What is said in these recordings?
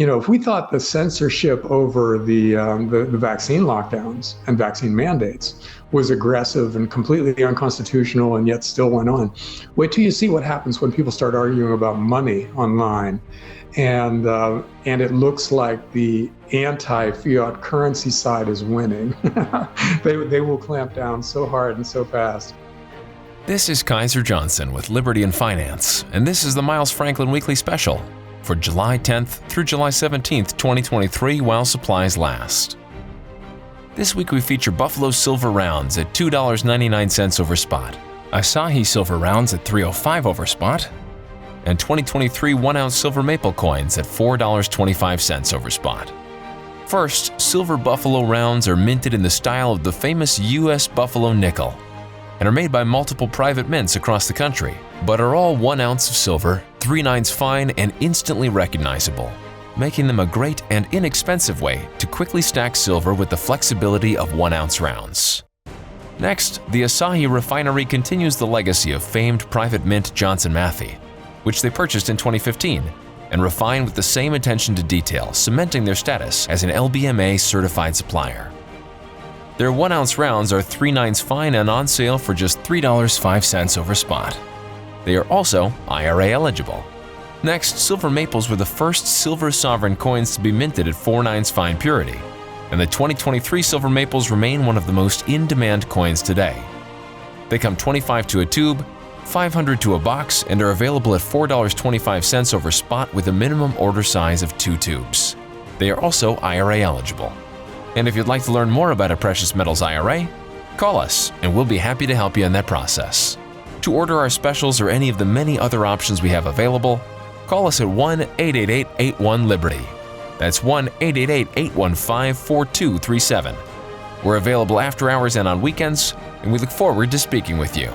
if we thought the censorship over the vaccine lockdowns and vaccine mandates was aggressive and completely unconstitutional and yet still went on, wait till you see what happens when people start arguing about money online. And it looks like the anti-fiat currency side is winning. They will clamp down so hard and so fast. This is Kaiser Johnson with Liberty and Finance, and this is the Miles Franklin Weekly Special for July 10th through July 17th, 2023, while supplies last. This week we feature Buffalo Silver Rounds at $2.99 over spot, Asahi Silver Rounds at $3.05 over spot, and 2023 1-ounce silver maple coins at $4.25 over spot. First, silver Buffalo Rounds are minted in the style of the famous U.S. Buffalo nickel and are made by multiple private mints across the country, but are all 1 ounce of silver, 3/9 fine, and instantly recognizable, making them a great and inexpensive way to quickly stack silver with the flexibility of 1-ounce rounds. Next, the Asahi Refinery continues the legacy of famed private mint Johnson Matthey, which they purchased in 2015 and refined with the same attention to detail, cementing their status as an LBMA certified supplier. Their 1-ounce rounds are 3/9 fine and on sale for just $3.05 over spot. They are also IRA eligible. Next, silver maples were the first silver sovereign coins to be minted at 4/9 fine purity, and the 2023 silver maples remain one of the most in-demand coins today. They come 25 to a tube, 500 to a box, and are available at $4.25 over spot with a minimum order size of 2 tubes. They are also IRA eligible. And if you'd like to learn more about a precious metals IRA, call us and we'll be happy to help you in that process. To order our specials or any of the many other options we have available, call us at 1-888-81-LIBERTY. That's 1-888-815-4237. We're available after hours and on weekends, and we look forward to speaking with you.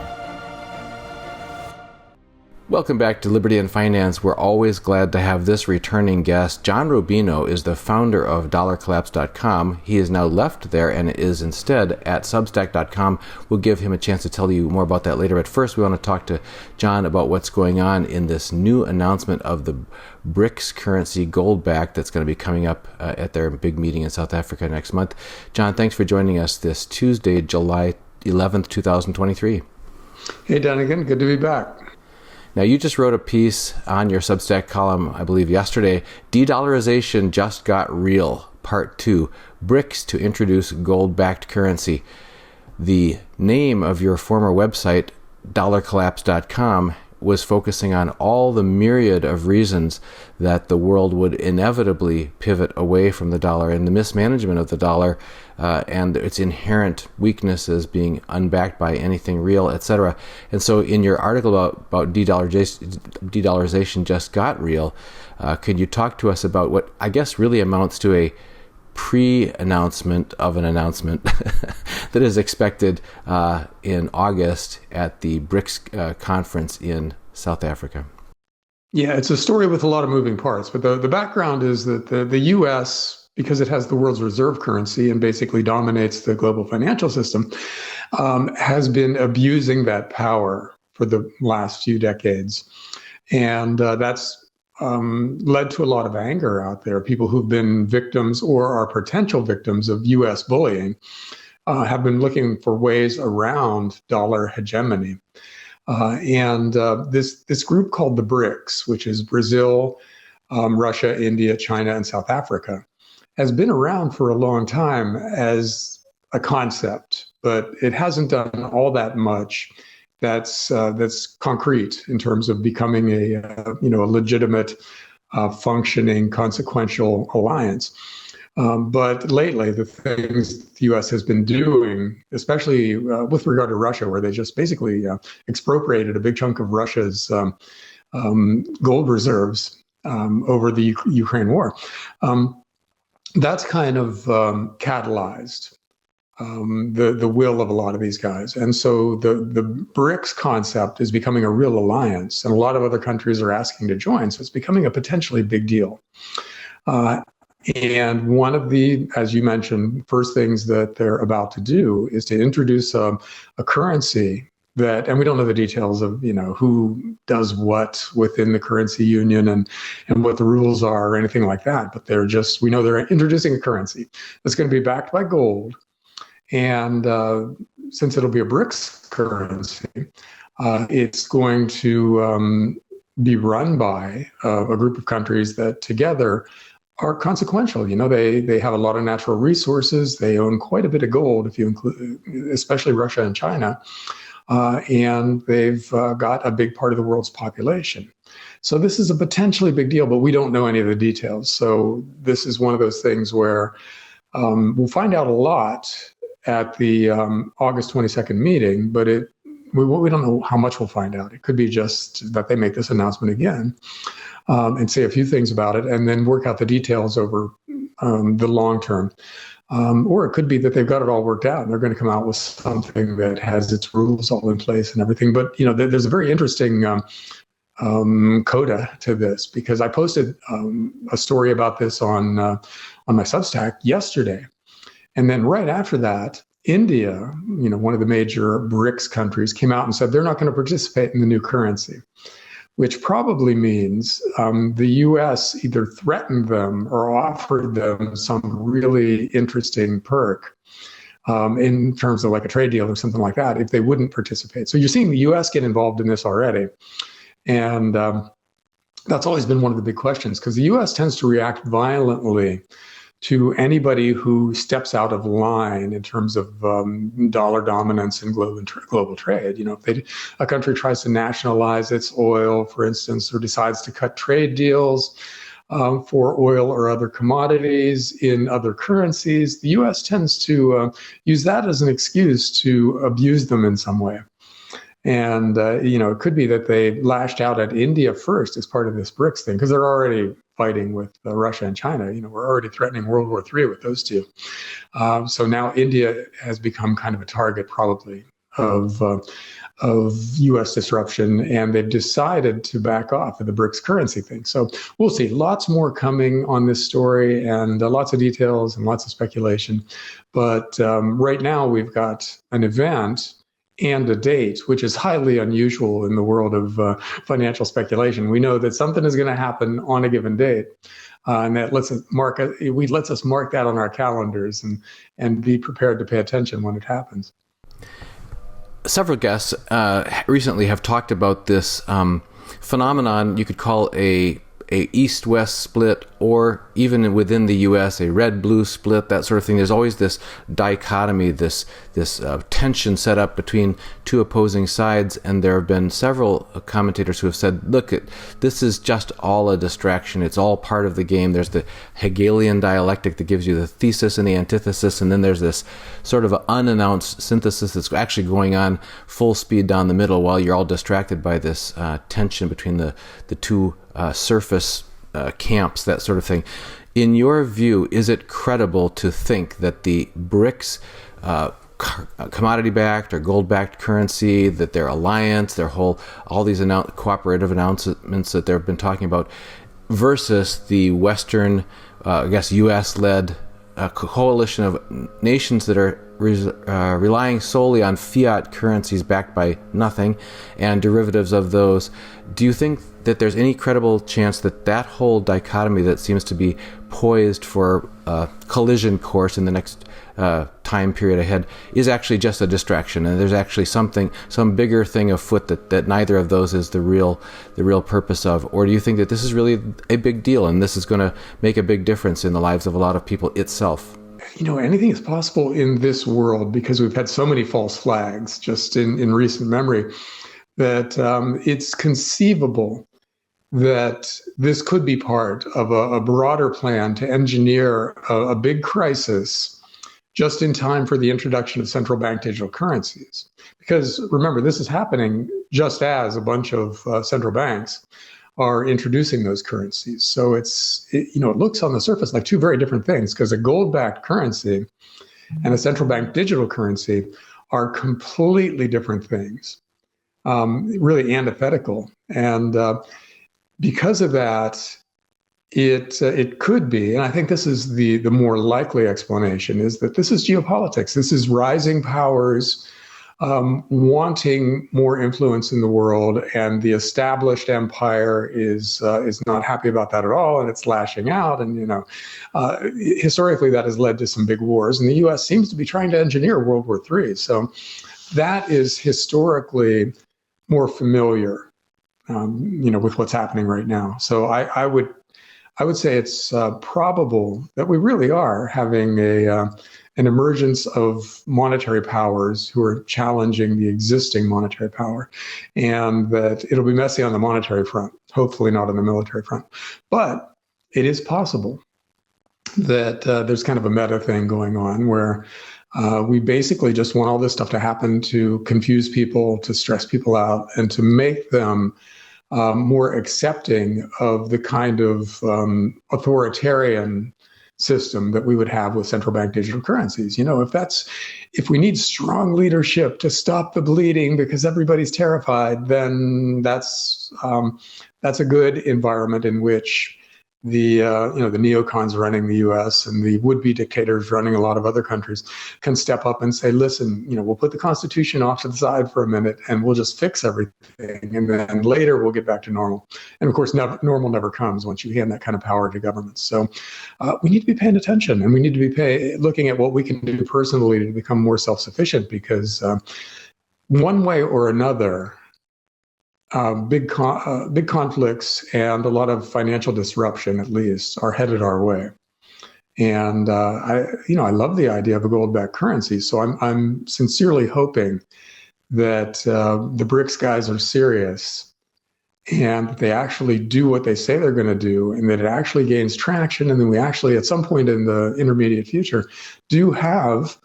Welcome back to Liberty and Finance. We're always glad to have this returning guest. John Rubino is the founder of DollarCollapse.com. He has now left there and is instead at substack.com. We'll give him a chance to tell you more about that later. But first, we want to talk to John about what's going on in this new announcement of the BRICS currency gold-backed that's going to be coming up at their big meeting in South Africa next month. John, thanks for joining us this Tuesday, July 11th, 2023. Hey, Dunnigan. Good to be back. Now, you just wrote a piece on your Substack column, I believe yesterday, De-Dollarization Just Got Real, Part 2, BRICS to Introduce Gold-Backed Currency. The name of your former website, DollarCollapse.com, was focusing on all the myriad of reasons that the world would inevitably pivot away from the dollar and the mismanagement of the dollar and its inherent weaknesses being unbacked by anything real, etc. And so in your article about de-dollarization just got real, could you talk to us about what I guess really amounts to a pre-announcement of an announcement that is expected in August at the BRICS conference in South Africa? Yeah, it's a story with a lot of moving parts, but the background is that the U.S., because it has the world's reserve currency and basically dominates the global financial system, has been abusing that power for the last few decades. And that's led to a lot of anger out there. People who've been victims or are potential victims of U.S. bullying have been looking for ways around dollar hegemony. This group called the BRICS, which is Brazil, Russia, India, China, and South Africa, has been around for a long time as a concept, but it hasn't done all that much that's concrete in terms of becoming a legitimate, functioning, consequential alliance. But lately, the things the U.S. has been doing, especially with regard to Russia, where they just basically expropriated a big chunk of Russia's gold reserves over the Ukraine war, that's kind of catalyzed the will of a lot of these guys. And so the BRICS concept is becoming a real alliance, and a lot of other countries are asking to join. So it's becoming a potentially big deal. And one of the, as you mentioned, first things that they're about to do is to introduce a currency and we don't know the details of, who does what within the currency union and what the rules are or anything like that. But we know they're introducing a currency that's going to be backed by gold. And since it'll be a BRICS currency, it's going to be run by a group of countries that together are consequential. They have a lot of natural resources. They own quite a bit of gold, if you include, especially Russia and China. And they've got a big part of the world's population. So this is a potentially big deal, but we don't know any of the details. So this is one of those things where we'll find out a lot at the August 22nd meeting, but we don't know how much we'll find out. It could be just that they make this announcement again and say a few things about it and then work out the details over the long term. Or it could be that they've got it all worked out and they're going to come out with something that has its rules all in place and everything. But, there's a very interesting coda to this, because I posted a story about this on my Substack yesterday. And then right after that, India, one of the major BRICS countries, came out and said they're not going to participate in the new currency, which probably means the U.S. either threatened them or offered them some really interesting perk in terms of like a trade deal or something like that if they wouldn't participate. So you're seeing the U.S. get involved in this already. And that's always been one of the big questions, because the U.S. tends to react violently to anybody who steps out of line in terms of dollar dominance in global trade. If a country tries to nationalize its oil, for instance, or decides to cut trade deals for oil or other commodities in other currencies, the U.S. tends to use that as an excuse to abuse them in some way. And, it could be that they lashed out at India first as part of this BRICS thing, because they're already fighting with Russia and China. We're already threatening World War III with those two. So now India has become kind of a target probably of U.S. disruption, and they've decided to back off of the BRICS currency thing. So we'll see. Lots more coming on this story, and lots of details and lots of speculation. But right now we've got an event and a date, which is highly unusual in the world of financial speculation. We know that something is going to happen on a given date, and that lets us mark that on our calendars and be prepared to pay attention when it happens. Several guests recently have talked about this phenomenon you could call a east-west split, or even within the U.S., a red-blue split, that sort of thing. There's always this dichotomy, this tension set up between two opposing sides, and there have been several commentators who have said, look, this is just all a distraction. It's all part of the game. There's the Hegelian dialectic that gives you the thesis and the antithesis, and then there's this sort of unannounced synthesis that's actually going on full speed down the middle while you're all distracted by this tension between the two surface camps, that sort of thing. In your view, is it credible to think that the BRICS commodity-backed or gold-backed currency, that their alliance, all these cooperative announcements that they've been talking about, versus the Western, U.S.-led coalition of nations that are relying solely on fiat currencies backed by nothing and derivatives of those, do you think that there's any credible chance that whole dichotomy that seems to be poised for a collision course in the next time period ahead is actually just a distraction, and there's actually some bigger thing afoot that neither of those is the real purpose of? Or do you think that this is really a big deal and this is going to make a big difference in the lives of a lot of people itself? Anything is possible in this world, because we've had so many false flags just in recent memory, that it's conceivable that this could be part of a broader plan to engineer a big crisis just in time for the introduction of central bank digital currencies. Because remember, this is happening just as a bunch of central banks are introducing those currencies. So it looks on the surface like two very different things, because a gold-backed currency and a central bank digital currency are completely different things, really antithetical. And because of that, it could be, and I think this is the more likely explanation, is that this is geopolitics. This is rising powers wanting more influence in the world, and the established empire is not happy about that at all, and it's lashing out. And historically, that has led to some big wars, and the U.S. seems to be trying to engineer World War III. So that is historically more familiar, with what's happening right now. So I would say it's probable that we really are having an emergence of monetary powers who are challenging the existing monetary power, and that it'll be messy on the monetary front, hopefully not on the military front. But it is possible that there's kind of a meta thing going on where we basically just want all this stuff to happen to confuse people, to stress people out, and to make them more accepting of the kind of authoritarian system that we would have with central bank digital currencies. If we need strong leadership to stop the bleeding because everybody's terrified, then that's a good environment in which the neocons running the U.S. and the would-be dictators running a lot of other countries can step up and say, listen, we'll put the Constitution off to the side for a minute and we'll just fix everything. And then later we'll get back to normal. And of course, normal never comes once you hand that kind of power to governments. So we need to be paying attention, and we need to be looking at what we can do personally to become more self-sufficient, because one way or another, big conflicts and a lot of financial disruption, at least, are headed our way. And I love the idea of a gold-backed currency. So I'm sincerely hoping that the BRICS guys are serious and that they actually do what they say they're going to do, and that it actually gains traction, and then we actually, at some point in the intermediate future, do have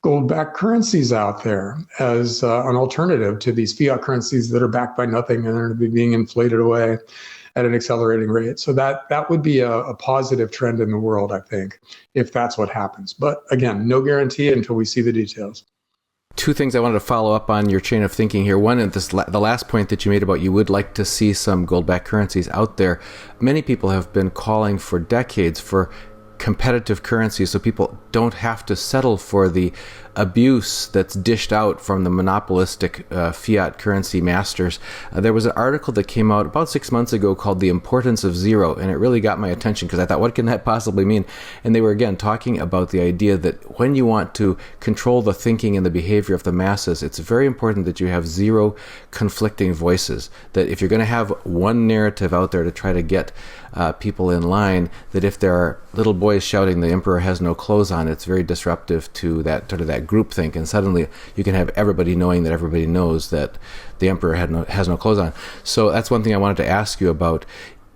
gold-backed currencies out there as an alternative to these fiat currencies that are backed by nothing and are being inflated away at an accelerating rate. So that would be a positive trend in the world, I think, if that's what happens. But again, no guarantee until we see the details. Two things I wanted to follow up on your chain of thinking here. One, the last point that you made about you would like to see some gold-backed currencies out there. Many people have been calling for decades for competitive currency, so people don't have to settle for the abuse that's dished out from the monopolistic fiat currency masters. There was an article that came out about 6 months ago called The Importance of Zero, and it really got my attention because I thought, what can that possibly mean? And they were, again, talking about the idea that when you want to control the thinking and the behavior of the masses, it's very important that you have zero conflicting voices. That if you're going to have one narrative out there to try to get people in line, that if there are little boys shouting the emperor has no clothes on, it's very disruptive to that sort of that groupthink, and suddenly you can have everybody knowing that everybody knows that the emperor has no clothes on. So that's one thing I wanted to ask you about.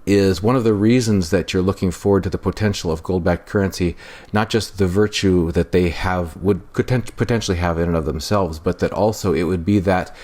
Is one of the reasons that you're looking forward to the potential of gold-backed currency, not just the virtue that they would potentially have in and of themselves, but that also it would be that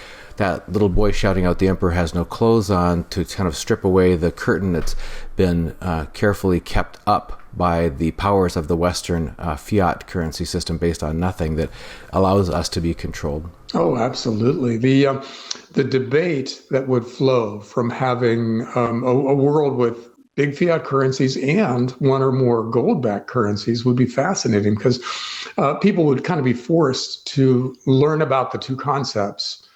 little boy shouting out the emperor has no clothes on, to kind of strip away the curtain that's been carefully kept up by the powers of the Western fiat currency system based on nothing, that allows us to be controlled. Oh, absolutely. The debate that would flow from having a world with big fiat currencies and one or more gold-backed currencies would be fascinating, because people would kind of be forced to learn about the two concepts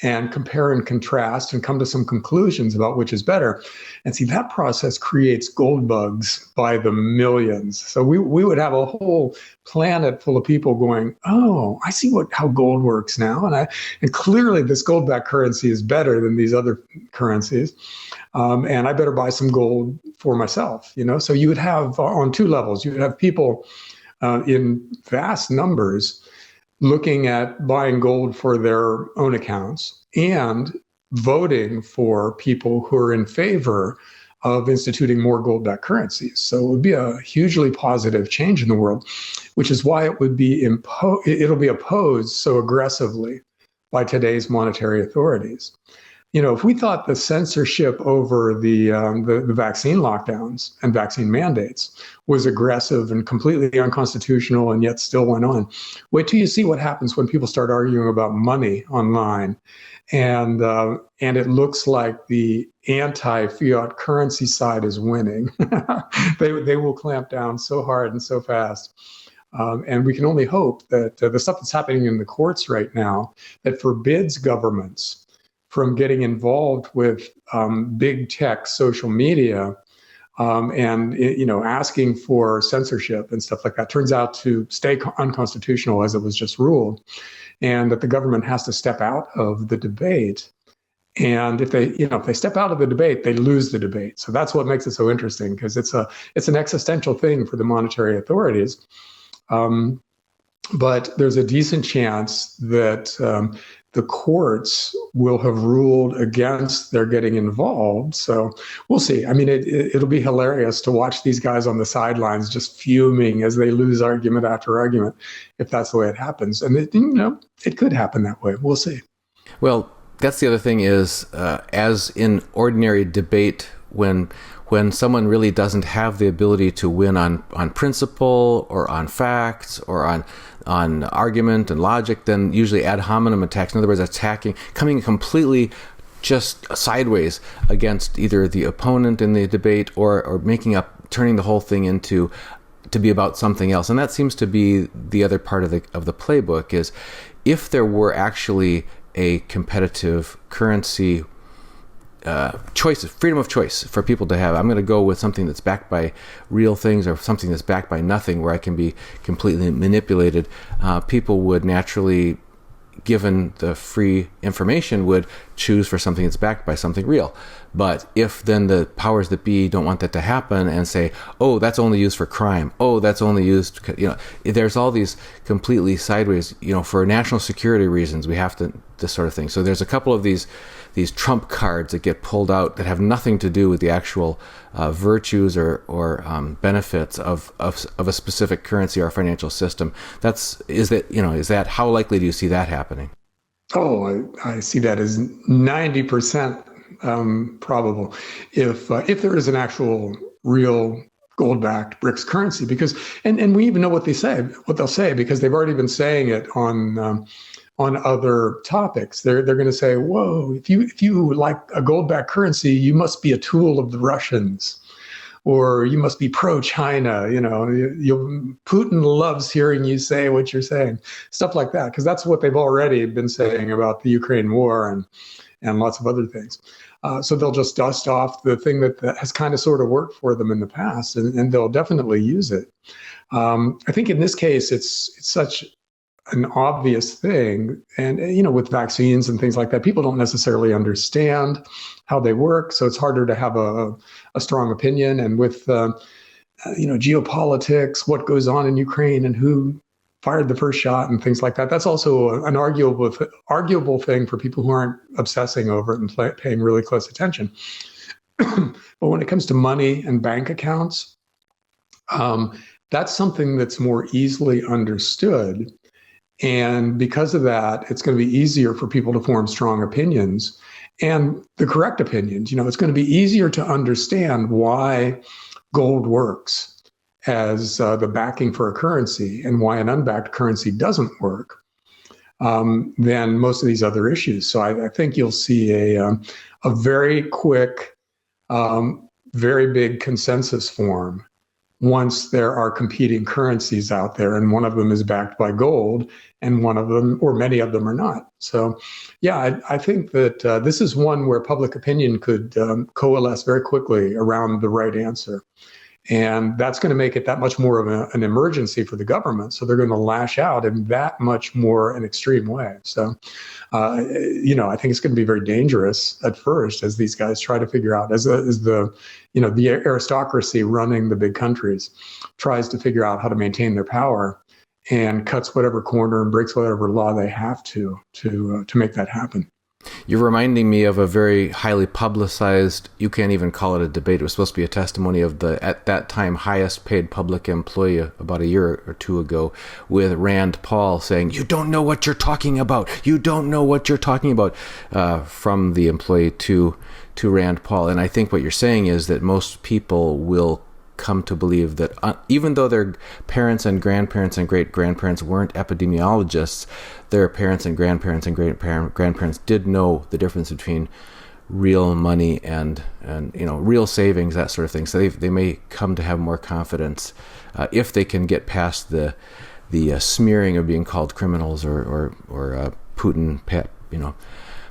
and compare and contrast and come to some conclusions about which is better. And see, that process creates gold bugs by the millions. So we would have a whole planet full of people going, oh, I see how gold works now. And clearly this gold-backed currency is better than these other currencies. And I better buy some gold for myself, So you would have, on two levels, you would have people in vast numbers looking at buying gold for their own accounts and voting for people who are in favor of instituting more gold-backed currencies. So it would be a hugely positive change in the world, which is why it would be it'll be opposed so aggressively by today's monetary authorities. If we thought the censorship over the vaccine lockdowns and vaccine mandates was aggressive and completely unconstitutional and yet still went on, wait till you see what happens when people start arguing about money online, and it looks like the anti-fiat currency side is winning. They will clamp down so hard and so fast. And we can only hope that the stuff that's happening in the courts right now that forbids governments from getting involved with big tech, social media, and asking for censorship and stuff like that turns out to stay unconstitutional as it was just ruled, and that the government has to step out of the debate. And if they step out of the debate, they lose the debate. So that's what makes it so interesting, because it's an existential thing for the monetary authorities. But there's a decent chance that the courts will have ruled against their getting involved. So we'll see. I mean, it'll be hilarious to watch these guys on the sidelines just fuming as they lose argument after argument, if that's the way it happens. And it could happen that way. We'll see. Well, that's the other thing is, as in ordinary debate, when someone really doesn't have the ability to win on principle or on facts or on argument and logic, then usually ad hominem attacks, in other words, coming completely just sideways against either the opponent in the debate or turning the whole thing to be about something else. And that seems to be the other part of the playbook, is if there were actually a competitive currency choices, freedom of choice for people to have. I'm going to go with something that's backed by real things or something that's backed by nothing, where I can be completely manipulated. People would naturally, given the free information, would choose for something that's backed by something real. But if then the powers that be don't want that to happen and say, oh, that's only used for crime. Oh, that's only used, there's all these completely sideways, for national security reasons, we have to, this sort of thing. So there's a couple of these trump cards that get pulled out that have nothing to do with the actual virtues or benefits of a specific currency or financial system. Is that how likely do you see that happening? Oh, I see that as 90% probable. If there is an actual real gold-backed BRICS currency, because and we even know what they'll say, because they've already been saying it on other topics. They're going to say, whoa, if you like a gold-backed currency, you must be a tool of the Russians, or you must be pro-China. Putin loves hearing you say what you're saying, stuff like that, because that's what they've already been saying about the Ukraine war and lots of other things. So they'll just dust off the thing that has kind of sort of worked for them in the past, and they'll definitely use it. I think in this case, it's such an obvious thing. And, with vaccines and things like that, people don't necessarily understand how they work. So it's harder to have a strong opinion. And with, geopolitics, what goes on in Ukraine and who fired the first shot and things like that, that's also an arguable thing for people who aren't obsessing over it and paying really close attention. But when it comes to money and bank accounts, that's something that's more easily understood. And because of that, it's going to be easier for people to form strong opinions and the correct opinions. It's going to be easier to understand why gold works as the backing for a currency and why an unbacked currency doesn't work than most of these other issues. So I think you'll see a very quick, very big consensus form once there are competing currencies out there, and one of them is backed by gold, and one of them, or many of them, are not. So, yeah, I think that this is one where public opinion could coalesce very quickly around the right answer. And that's going to make it that much more of an emergency for the government. So they're going to lash out in that much more an extreme way. So, I think it's going to be very dangerous at first as these guys try to figure out, as the aristocracy running the big countries tries to figure out how to maintain their power and cuts whatever corner and breaks whatever law they have to make that happen. You're reminding me of a very highly publicized, you can't even call it a debate, it was supposed to be a testimony of the, at that time, highest paid public employee about a year or two ago, with Rand Paul saying, you don't know what you're talking about. You don't know what you're talking about, from the employee to Rand Paul. And I think what you're saying is that most people will come to believe that even though their parents and grandparents and great-grandparents weren't epidemiologists, their parents and grandparents and great-grandparents did know the difference between real money and real savings, that sort of thing. So they may come to have more confidence if they can get past the smearing of being called criminals or Putin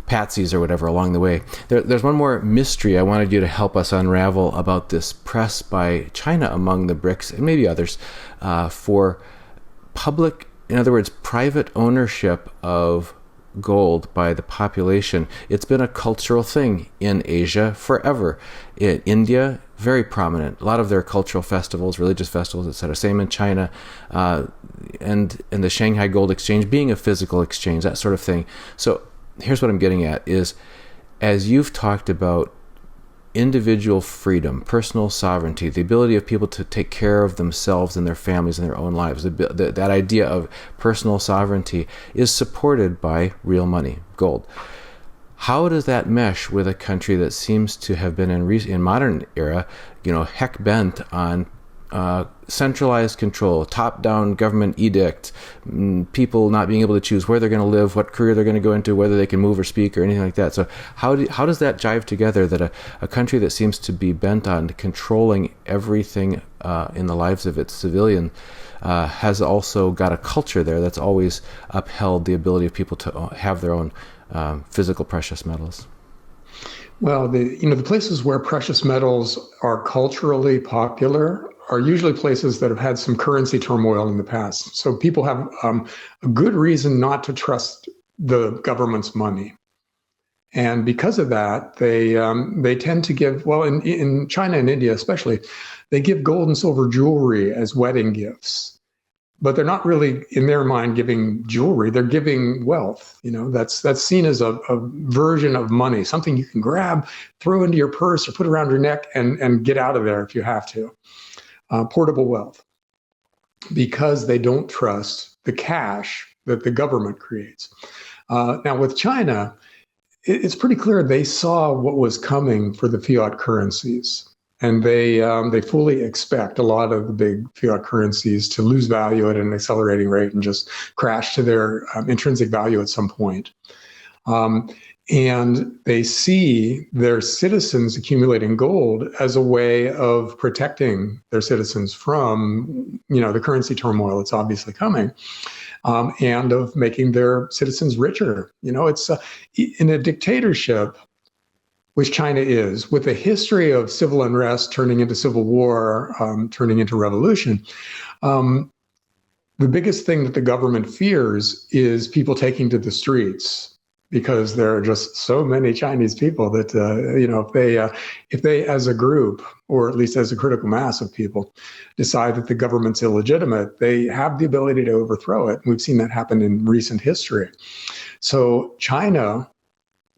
patsies or whatever along the way. There's one more mystery I wanted you to help us unravel about this press by China among the BRICS and maybe others for public, in other words, private ownership of gold by the population. It's been a cultural thing in Asia forever. In India, very prominent. A lot of their cultural festivals, religious festivals, etc. Same in China, and the Shanghai Gold Exchange being a physical exchange, that sort of thing. So here's what I'm getting at is, as you've talked about individual freedom, personal sovereignty, the ability of people to take care of themselves and their families and their own lives, that idea of personal sovereignty is supported by real money, gold. How does that mesh with a country that seems to have been in modern era, heck bent on centralized control, top-down government edict, people not being able to choose where they're going to live, what career they're going to go into, whether they can move or speak or anything like that. So how does that jive together, that a country that seems to be bent on controlling everything in the lives of its civilian has also got a culture there that's always upheld the ability of people to have their own physical precious metals? Well, the places where precious metals are culturally popular are usually places that have had some currency turmoil in the past. So people have a good reason not to trust the government's money. And because of that, they tend to give, well, in China and India especially, they give gold and silver jewelry as wedding gifts. But they're not really, in their mind, giving jewelry. They're giving wealth. That's seen as a version of money, something you can grab, throw into your purse, or put around your neck and get out of there if you have to. Portable wealth, because they don't trust the cash that the government creates. Now, with China, it's pretty clear they saw what was coming for the fiat currencies. And they fully expect a lot of the big fiat currencies to lose value at an accelerating rate and just crash to their intrinsic value at some point. And they see their citizens accumulating gold as a way of protecting their citizens from, the currency turmoil that's obviously coming, and of making their citizens richer. It's in a dictatorship, which China is, with a history of civil unrest turning into civil war, turning into revolution. The biggest thing that the government fears is people taking to the streets, because there are just so many Chinese people that, if they as a group, or at least as a critical mass of people, decide that the government's illegitimate, they have the ability to overthrow it. We've seen that happen in recent history. So China,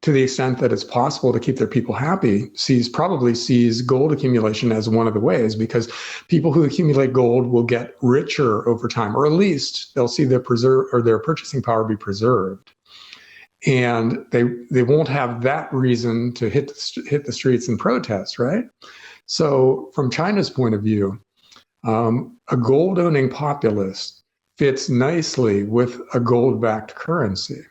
to the extent that it's possible to keep their people happy, probably sees gold accumulation as one of the ways, because people who accumulate gold will get richer over time, or at least they'll see their purchasing power be preserved. And they won't have that reason to hit the streets and protest, right? So from China's point of view, a gold-owning populace fits nicely with a gold-backed currency.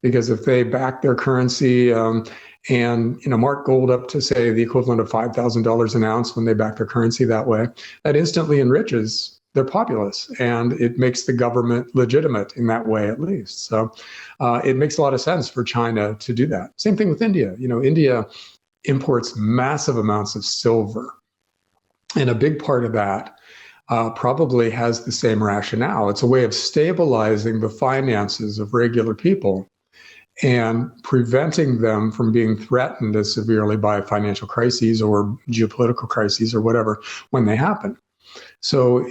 Because if they back their currency and mark gold up to, say, the equivalent of $5,000 an ounce when they back their currency that way, that instantly enriches their populace, and it makes the government legitimate in that way, at least. So it makes a lot of sense for China to do that. Same thing with India. India imports massive amounts of silver, and a big part of that probably has the same rationale. It's a way of stabilizing the finances of regular people and preventing them from being threatened as severely by financial crises or geopolitical crises or whatever when they happen. So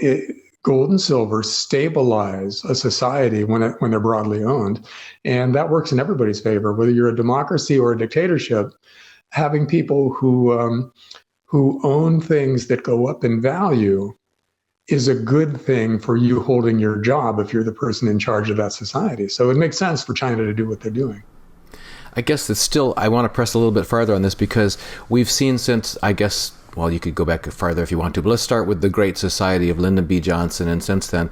gold and silver stabilize a society when they're broadly owned, and that works in everybody's favor. Whether you're a democracy or a dictatorship, having people who own things that go up in value is a good thing for you holding your job if you're the person in charge of that society. So it makes sense for China to do what they're doing. I guess I want to press a little bit farther on this, because we've seen since, I guess, well, you could go back farther if you want to, but let's start with the Great Society of Lyndon B. Johnson. And since then,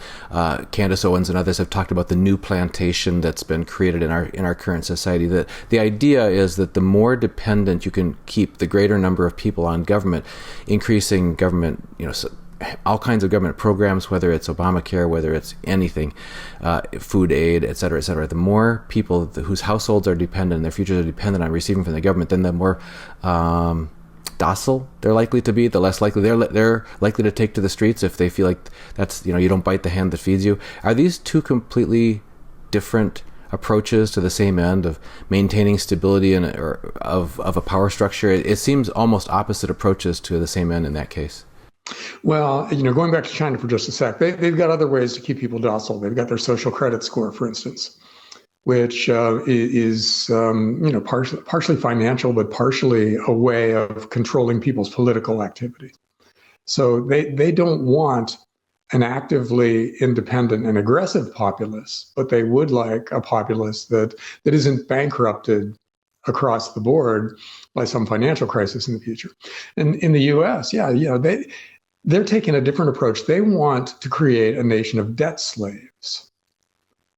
Candace Owens and others have talked about the new plantation that's been created in our current society. That the idea is that the more dependent you can keep the greater number of people on government, increasing government, all kinds of government programs, whether it's Obamacare, whether it's anything, food aid, et cetera, the more people whose households are dependent, their futures are dependent on receiving from the government, then the more docile they're likely to be, the less likely they're likely to take to the streets if they feel like that's, you don't bite the hand that feeds you. Are these two completely different approaches to the same end of maintaining stability or of a power structure? It seems almost opposite approaches to the same end in that case. Well, going back to China for just a sec, they've got other ways to keep people docile. They've got their social credit score, for instance, which is partially financial, but partially a way of controlling people's political activity. So they don't want an actively independent and aggressive populace, but they would like a populace that isn't bankrupted across the board by some financial crisis in the future. And in the U.S., they're taking a different approach. They want to create a nation of debt slaves,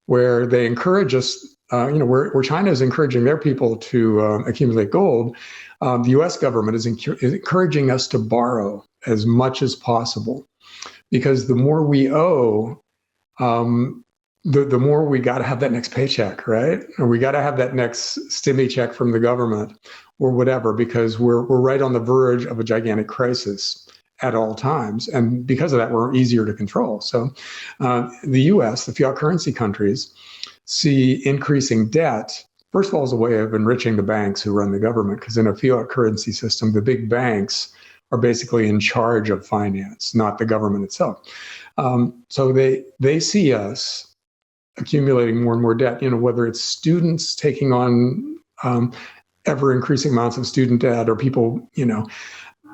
where they encourage us, where China is encouraging their people to accumulate gold. The U.S. government is encouraging us to borrow as much as possible, because the more we owe, the more we got to have that next paycheck, right? Or we got to have that next stimmy check from the government or whatever, because we're right on the verge of a gigantic crisis at all times. And because of that, we're easier to control. So the US, the fiat currency countries, see increasing debt, first of all, as a way of enriching the banks who run the government, because in a fiat currency system, the big banks are basically in charge of finance, not the government itself. So they see us accumulating more and more debt, whether it's students taking on ever increasing amounts of student debt, or people,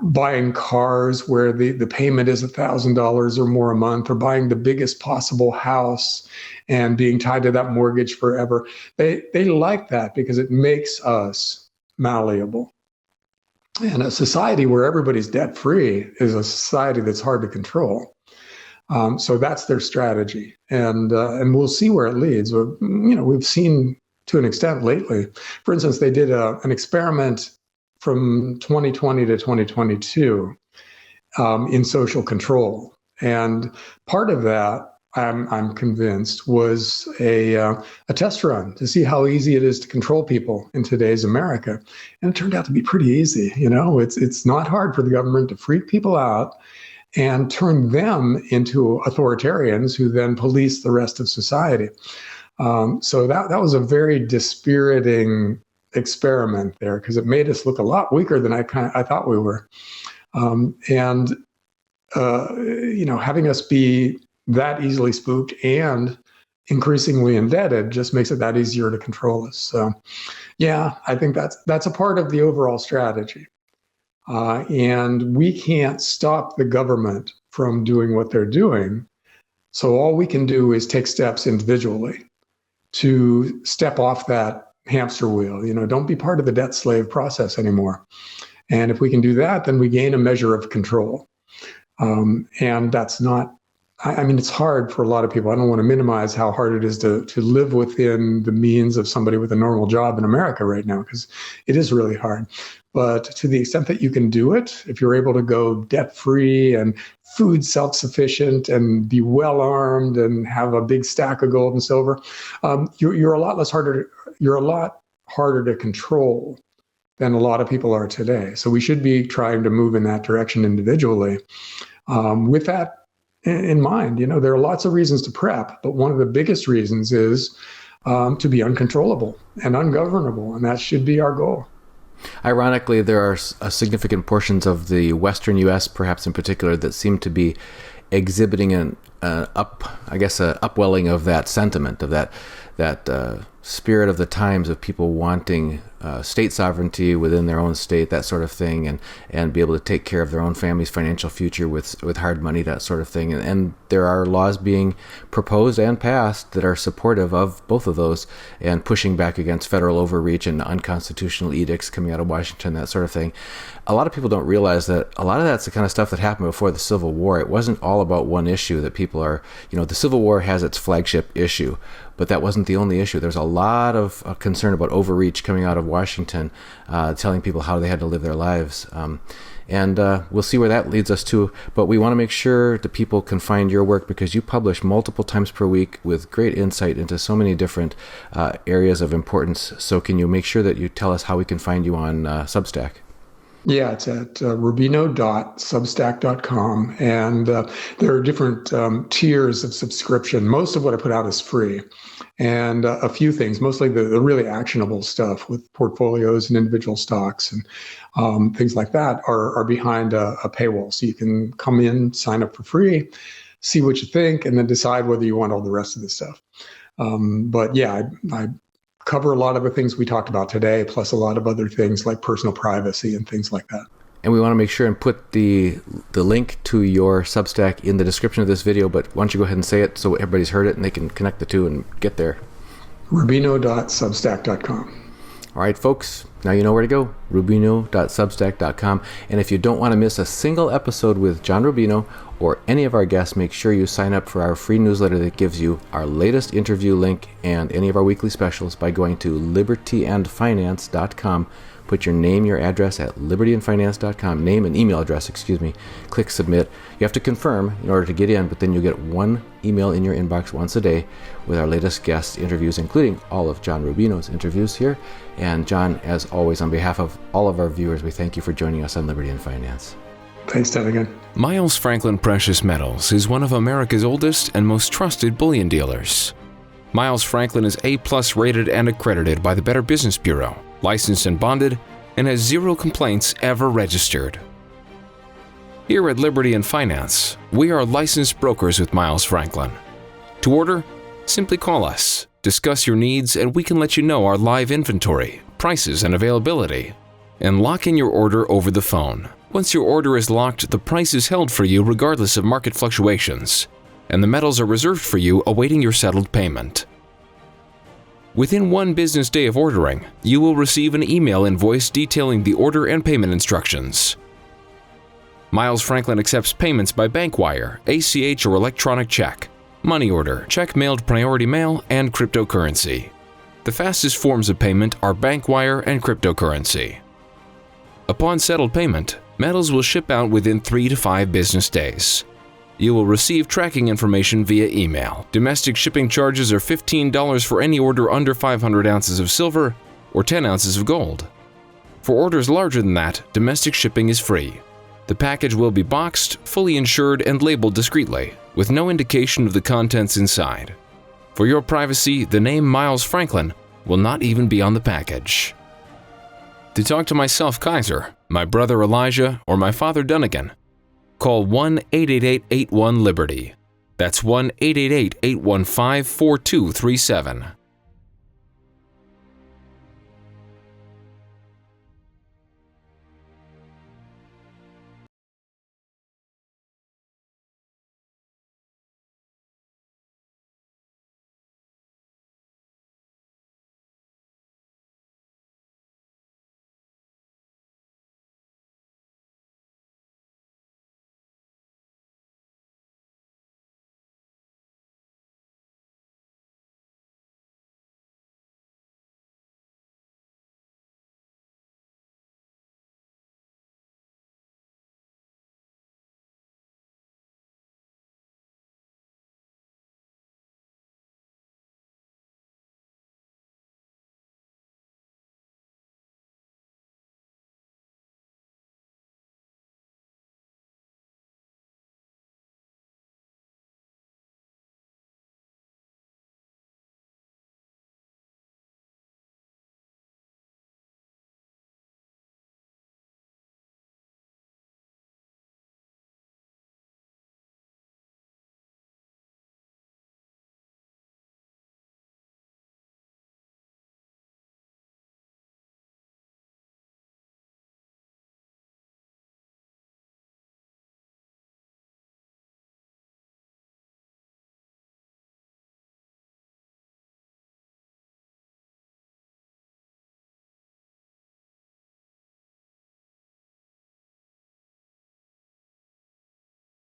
buying cars where the payment is $1,000 or more a month, or buying the biggest possible house and being tied to that mortgage forever. They like that because it makes us malleable. And a society where everybody's debt-free is a society that's hard to control. So that's their strategy, and we'll see where it leads. We've seen to an extent lately. For instance, they did an experiment from 2020 to 2022 in social control, and part of that, I'm convinced, was a test run to see how easy it is to control people in today's America, and it turned out to be pretty easy. It's not hard for the government to freak people out and turn them into authoritarians who then police the rest of society. So that was a very dispiriting experiment there, because it made us look a lot weaker than I thought we were. Having us be that easily spooked and increasingly indebted just makes it that easier to control us. So, I think that's a part of the overall strategy. And we can't stop the government from doing what they're doing. So all we can do is take steps individually to step off that hamster wheel. Don't be part of the debt slave process anymore. And if we can do that, then we gain a measure of control. And that's not, it's hard for a lot of people. I don't want to minimize how hard it is to live within the means of somebody with a normal job in America right now, because it is really hard. But to the extent that you can do it, if you're able to go debt-free and food self-sufficient and be well-armed and have a big stack of gold and silver, you're a lot harder to control than a lot of people are today. So we should be trying to move in that direction individually. With that in mind, there are lots of reasons to prep, but one of the biggest reasons is to be uncontrollable and ungovernable, and that should be our goal. Ironically, there are significant portions of the Western U.S., perhaps in particular, that seem to be exhibiting an upwelling of that sentiment, of that spirit of the times of people wanting state sovereignty within their own state, that sort of thing, and be able to take care of their own family's financial future with hard money, that sort of thing. And there are laws being proposed and passed that are supportive of both of those and pushing back against federal overreach and unconstitutional edicts coming out of Washington, that sort of thing. A lot of people don't realize that a lot of that's the kind of stuff that happened before the Civil War. It wasn't all about one issue that people are, the Civil War has its flagship issue, but that wasn't the only issue. There's a lot of concern about overreach coming out of Washington, telling people how they had to live their lives. And we'll see where that leads us to. But we want to make sure that people can find your work because you publish multiple times per week with great insight into so many different areas of importance. So can you make sure that you tell us how we can find you on Substack? Yeah, it's at rubino.substack.com. And there are different tiers of subscription. Most of what I put out is free. And a few things, mostly the really actionable stuff with portfolios and individual stocks and things like that are behind a paywall. So you can come in, sign up for free, see what you think, and then decide whether you want all the rest of the stuff. But yeah, I cover a lot of the things we talked about today, plus a lot of other things like personal privacy and things like that. And we want to make sure and put the link to your Substack in the description of this video, but why don't you go ahead and say it so everybody's heard it and they can connect the two and get there. Rubino.substack.com. All right, folks, now you know where to go, rubino.substack.com. And if you don't want to miss a single episode with John Rubino or any of our guests, make sure you sign up for our free newsletter that gives you our latest interview link and any of our weekly specials by going to libertyandfinance.com. Put your name, your address at libertyandfinance.com, name and email address, click submit. You have to confirm in order to get in, but then you'll get one email in your inbox once a day with our latest guest interviews, including all of John Rubino's interviews here. And John, as always, on behalf of all of our viewers, we thank you for joining us on Liberty and Finance. Thanks, Ted, again. Miles Franklin Precious Metals is one of America's oldest and most trusted bullion dealers. Miles Franklin is A+ rated and accredited by the Better Business Bureau, licensed and bonded, and has 0 complaints ever registered. Here at Liberty and Finance, we are licensed brokers with Miles Franklin. To order, simply call us, discuss your needs, and we can let you know our live inventory, prices, and availability, and lock in your order over the phone. Once your order is locked, the price is held for you regardless of market fluctuations, and the metals are reserved for you awaiting your settled payment. Within 1 business day of ordering, you will receive an email invoice detailing the order and payment instructions. Miles Franklin accepts payments by bank wire, ACH or electronic check, money order, check mailed priority mail, and cryptocurrency. The fastest forms of payment are bank wire and cryptocurrency. Upon settled payment, metals will ship out within 3 to 5 business days. You will receive tracking information via email. Domestic shipping charges are $15 for any order under 500 ounces of silver or 10 ounces of gold. For orders larger than that, domestic shipping is free. The package will be boxed, fully insured, and labeled discreetly, with no indication of the contents inside. For your privacy, the name Miles Franklin will not even be on the package. To talk to myself, Kaiser, my brother Elijah, or my father Dunnigan, call 1-888-81-LIBERTY. That's 1-888-815-4237.